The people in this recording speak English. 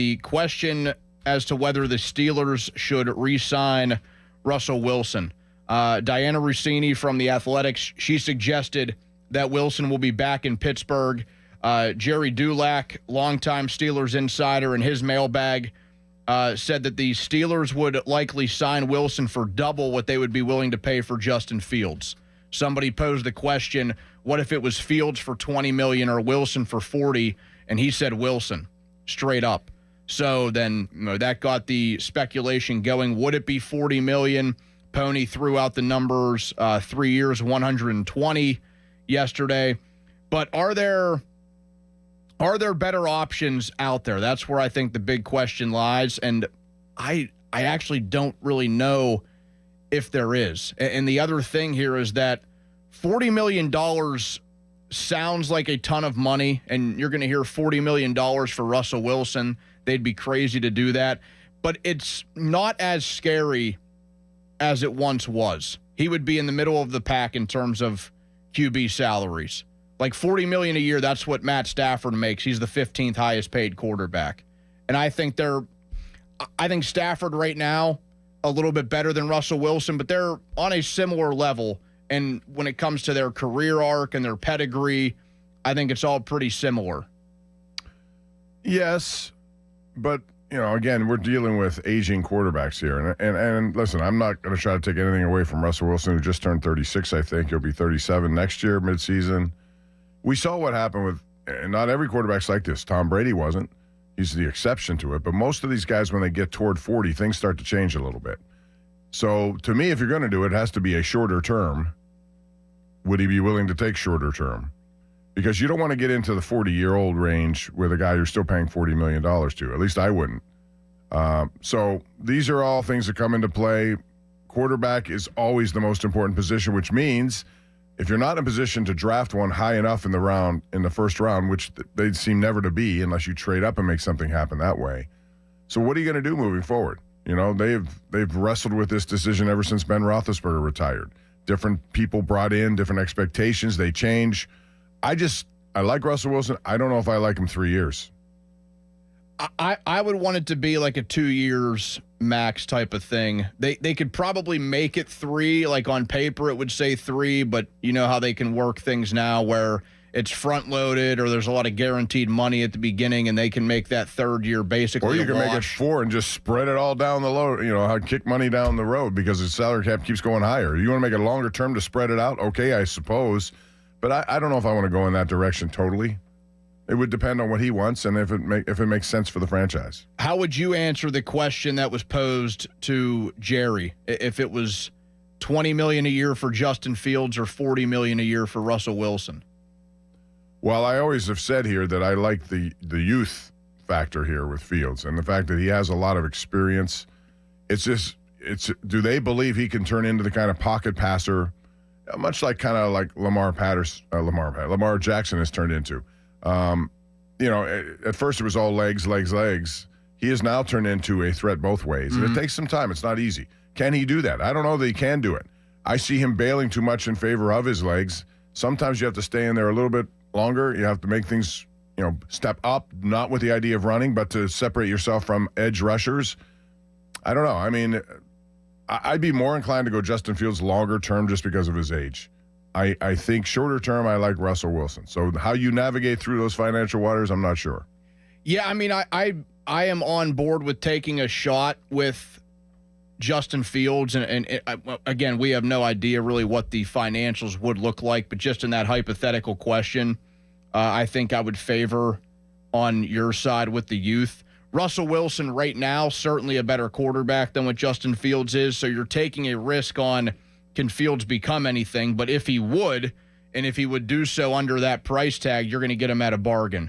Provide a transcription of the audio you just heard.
The question as to whether the Steelers should re-sign Russell Wilson. Diana Rossini from The Athletics, she suggested that Wilson will be back in Pittsburgh. Jerry Dulac, longtime Steelers insider, in his mailbag said that the Steelers would likely sign Wilson for double what they would be willing to pay for Justin Fields. Somebody posed the question, what if it was Fields for $20 million or Wilson for $40? And he said Wilson, straight up. So then that got the speculation going. Would it be $40 million? Pony threw out the numbers, 3 years, 120 yesterday. But are there better options out there? That's where I think the big question lies. And I actually don't really know if there is. And the other thing here is that $40 million sounds like a ton of money, and you're going to hear $40 million for Russell Wilson. They'd be crazy to do that. But it's not as scary as it once was. He would be in the middle of the pack in terms of QB salaries. Like $40 million a year, that's what Matt Stafford makes. He's the 15th highest paid quarterback. And I think Stafford right now a little bit better than Russell Wilson, but they're on a similar level. And when it comes to their career arc and their pedigree, I think it's all pretty similar. Yes, but, again, we're dealing with aging quarterbacks here. And listen, I'm not going to try to take anything away from Russell Wilson, who just turned 36, I think. He'll be 37 next year, midseason. We saw what happened with, and not every quarterback's like this. Tom Brady wasn't. He's the exception to it. But most of these guys, when they get toward 40, things start to change a little bit. So, to me, if you're going to do it, it has to be a shorter term. Would he be willing to take shorter term? Because you don't want to get into the 40-year-old range with a guy you're still paying $40 million to. At least I wouldn't. So these are all things that come into play. Quarterback is always the most important position, which means if you're not in a position to draft one high enough in the first round, which they seem never to be unless you trade up and make something happen that way. So what are you going to do moving forward? They've wrestled with this decision ever since Ben Roethlisberger retired. Different people brought in, different expectations. They change. I like Russell Wilson. I don't know if I like him 3 years. I would want it to be like a 2 years max type of thing. They could probably make it 3. Like on paper, it would say 3, but you know how they can work things now where it's front loaded or there's a lot of guaranteed money at the beginning and they can make that third year basically. Or you can make it 4 and just spread it all down the load, kick money down the road because the salary cap keeps going higher. You want to make it longer term to spread it out? Okay, I suppose. But I don't know if I want to go in that direction totally. It would depend on what he wants and if it makes sense for the franchise. How would you answer the question that was posed to Jerry if it was $20 million a year for Justin Fields or $40 million a year for Russell Wilson? Well, I always have said here that I like the youth factor here with Fields and the fact that he has a lot of experience. Do they believe he can turn into the kind of pocket passer, much like Lamar Jackson has turned into? At first it was all legs. He has now turned into a threat both ways. Mm-hmm. And it takes some time. It's not easy. Can he do that? I don't know that he can do it. I see him bailing too much in favor of his legs. Sometimes you have to stay in there a little bit longer. You have to make things, step up, not with the idea of running, but to separate yourself from edge rushers. I don't know. I mean, I'd be more inclined to go Justin Fields longer term just because of his age. I think shorter term, I like Russell Wilson. So how you navigate through those financial waters, I'm not sure. Yeah, I mean, I am on board with taking a shot with Justin Fields. And again, we have no idea really what the financials would look like. But just in that hypothetical question, I think I would favor on your side with the youth. Russell Wilson right now, certainly a better quarterback than what Justin Fields is. So you're taking a risk on can Fields become anything. But if he would, and if he would do so under that price tag, you're going to get him at a bargain.